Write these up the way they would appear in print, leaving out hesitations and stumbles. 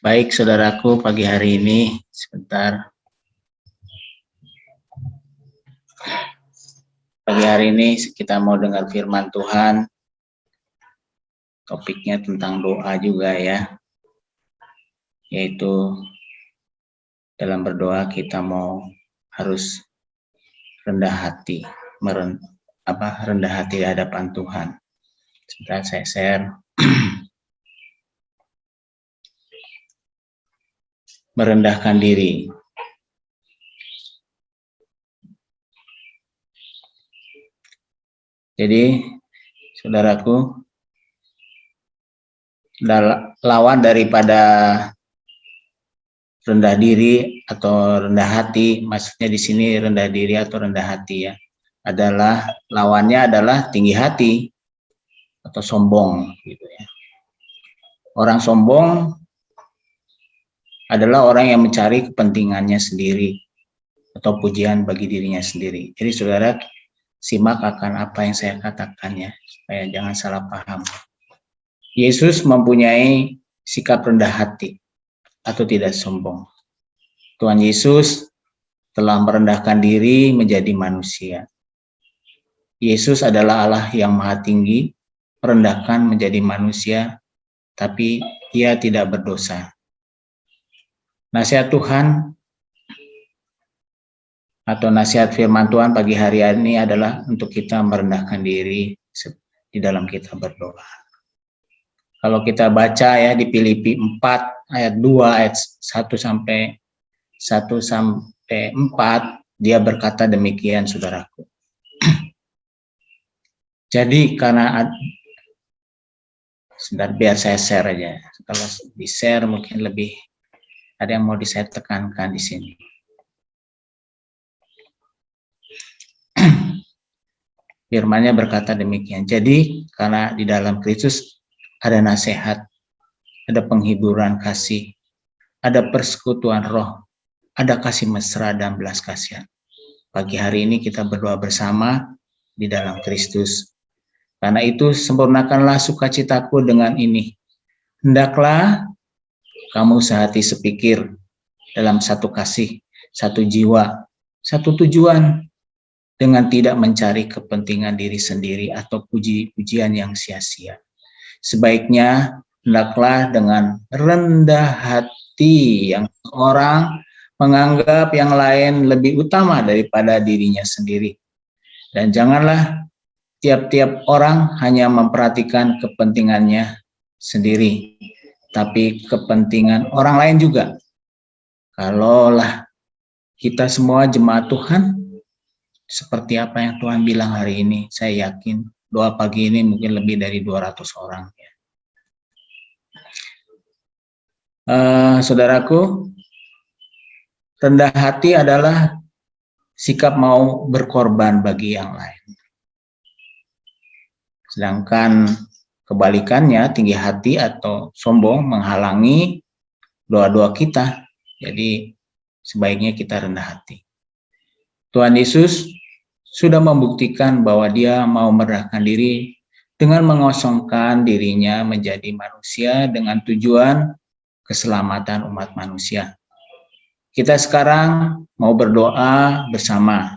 Baik, saudaraku, pagi hari ini sebentar. Pagi hari ini kita mau dengar firman Tuhan. Topiknya tentang doa juga ya. Yaitu dalam berdoa kita harus rendah hati, rendah hati di hadapan Tuhan. Sebentar saya share. Merendahkan diri. Jadi, saudaraku, lawan daripada rendah diri atau rendah hati, maksudnya di sini rendah diri atau rendah hati ya, lawannya adalah tinggi hati atau sombong gitu ya. Orang sombong adalah orang yang mencari kepentingannya sendiri atau pujian bagi dirinya sendiri. Jadi saudara simak akan apa yang saya katakan ya, supaya jangan salah paham. Yesus mempunyai sikap rendah hati atau tidak sombong. Tuhan Yesus telah merendahkan diri menjadi manusia. Yesus adalah Allah yang maha tinggi, merendahkan menjadi manusia, tapi ia tidak berdosa. Nasihat Tuhan atau nasihat firman Tuhan pagi hari ini adalah untuk kita merendahkan diri di dalam kita berdoa. Kalau kita baca ya di Filipi 4 ayat 2 ayat 1 sampai 4, dia berkata demikian, saudaraku. Jadi karena sebentar biar saya share aja. Kalau di share mungkin lebih ada yang mau saya tekankan di sini. Firman-Nya berkata demikian. Jadi karena di dalam Kristus ada nasihat, ada penghiburan kasih, ada persekutuan roh, ada kasih mesra dan belas kasihan. Pagi hari ini kita berdoa bersama di dalam Kristus. Karena itu sempurnakanlah sukacitaku dengan ini. Hendaklah kamu sehati sepikir dalam satu kasih, satu jiwa, satu tujuan, dengan tidak mencari kepentingan diri sendiri atau puji-pujian yang sia-sia. Sebaiknya hendaklah dengan rendah hati yang orang menganggap yang lain lebih utama daripada dirinya sendiri. Dan janganlah tiap-tiap orang hanya memperhatikan kepentingannya sendiri, tapi kepentingan orang lain juga. Kalaulah kita semua jemaat Tuhan, seperti apa yang Tuhan bilang hari ini, saya yakin doa pagi ini mungkin lebih dari 200 orang. Saudaraku, rendah hati adalah sikap mau berkorban bagi yang lain. Sedangkan kebalikannya, tinggi hati atau sombong menghalangi doa-doa kita. Jadi sebaiknya kita rendah hati. Tuhan Yesus sudah membuktikan bahwa dia mau merendahkan diri dengan mengosongkan dirinya menjadi manusia dengan tujuan keselamatan umat manusia. Kita sekarang mau berdoa bersama.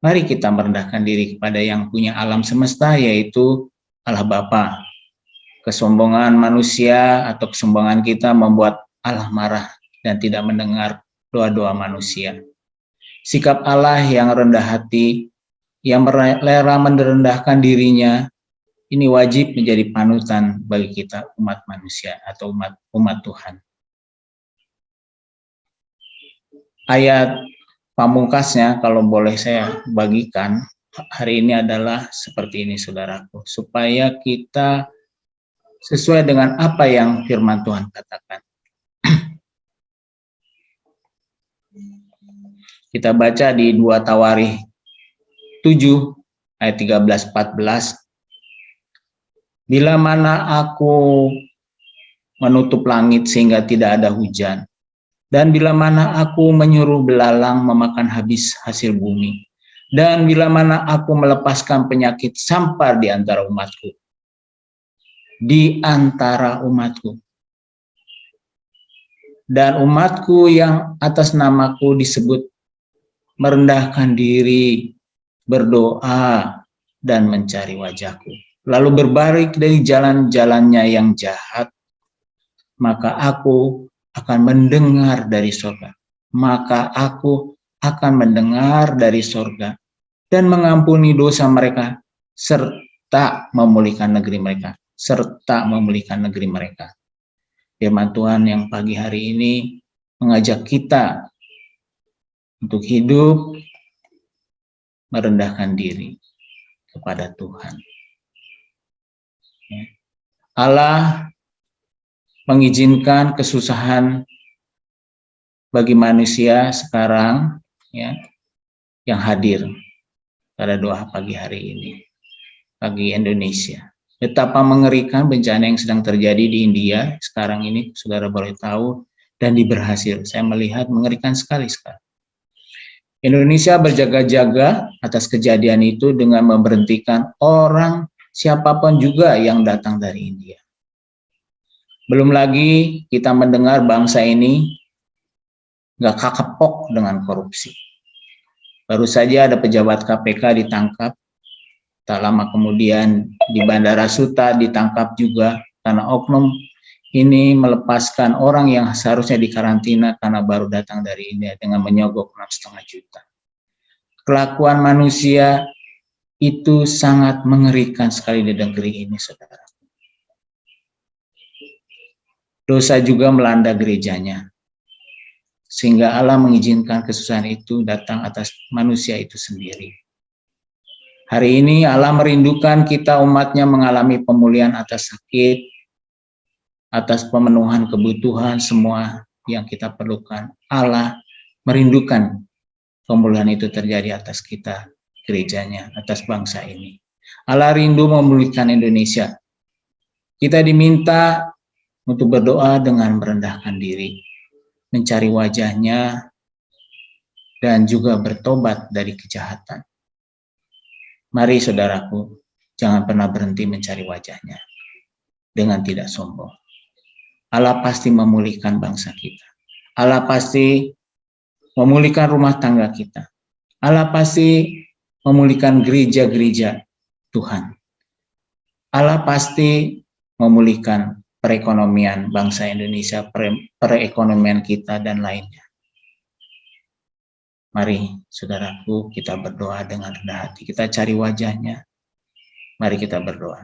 Mari kita merendahkan diri kepada yang punya alam semesta, yaitu Allah Bapa. Kesombongan manusia atau kesombongan kita membuat Allah marah dan tidak mendengar doa-doa manusia. Sikap Allah yang rendah hati, yang rela merendahkan dirinya, ini wajib menjadi panutan bagi kita umat manusia atau umat Tuhan. Ayat pamungkasnya kalau boleh saya bagikan hari ini adalah seperti ini, saudaraku, supaya kita sesuai dengan apa yang firman Tuhan katakan. Kita baca di 2 Tawarikh 7 ayat 13-14. Bila mana aku menutup langit sehingga tidak ada hujan, dan bila mana aku menyuruh belalang memakan habis hasil bumi, dan bila mana aku melepaskan penyakit sampar di antara umatku. Di antara umatku. dan umatku yang atas namaku disebut merendahkan diri, berdoa, dan mencari wajahku, lalu berbalik dari jalan-jalannya yang jahat, maka aku akan mendengar dari surga. Maka aku akan mendengar dari surga dan mengampuni dosa mereka, serta memulihkan negeri mereka. Serta memulihkan negeri mereka. Firman Tuhan yang pagi hari ini mengajak kita untuk hidup merendahkan diri kepada Tuhan. Allah mengizinkan kesusahan bagi manusia sekarang, ya, yang hadir pada doa pagi hari ini, bagi Indonesia. Betapa mengerikan bencana yang sedang terjadi di India sekarang ini, saudara boleh tahu, dan diberhasil. Saya melihat mengerikan sekali sekarang. Indonesia berjaga-jaga atas kejadian itu dengan memberhentikan orang siapapun juga yang datang dari India. Belum lagi kita mendengar bangsa ini nggak kapok dengan korupsi. Baru saja ada pejabat KPK ditangkap, tak lama kemudian di Bandara Suta ditangkap juga karena oknum ini melepaskan orang yang seharusnya dikarantina karena baru datang dari India dengan menyogok 6,5 juta. Kelakuan manusia itu sangat mengerikan sekali di negeri ini, saudara. Dosa juga melanda gerejanya, sehingga Allah mengizinkan kesusahan itu datang atas manusia itu sendiri. Hari ini Allah merindukan kita umatnya mengalami pemulihan atas sakit, atas pemenuhan kebutuhan semua yang kita perlukan. Allah merindukan pemulihan itu terjadi atas kita, gerejanya, atas bangsa ini. Allah rindu memulihkan Indonesia. Kita diminta untuk berdoa dengan merendahkan diri, mencari wajahnya, dan juga bertobat dari kejahatan. Mari saudaraku, jangan pernah berhenti mencari wajahnya dengan tidak sombong. Allah pasti memulihkan bangsa kita. Allah pasti memulihkan rumah tangga kita. Allah pasti memulihkan gereja-gereja Tuhan. Allah pasti memulihkan perekonomian bangsa Indonesia, perekonomian kita, dan lainnya. Mari, saudaraku, kita berdoa dengan rendah hati. Kita cari wajahnya. Mari kita berdoa.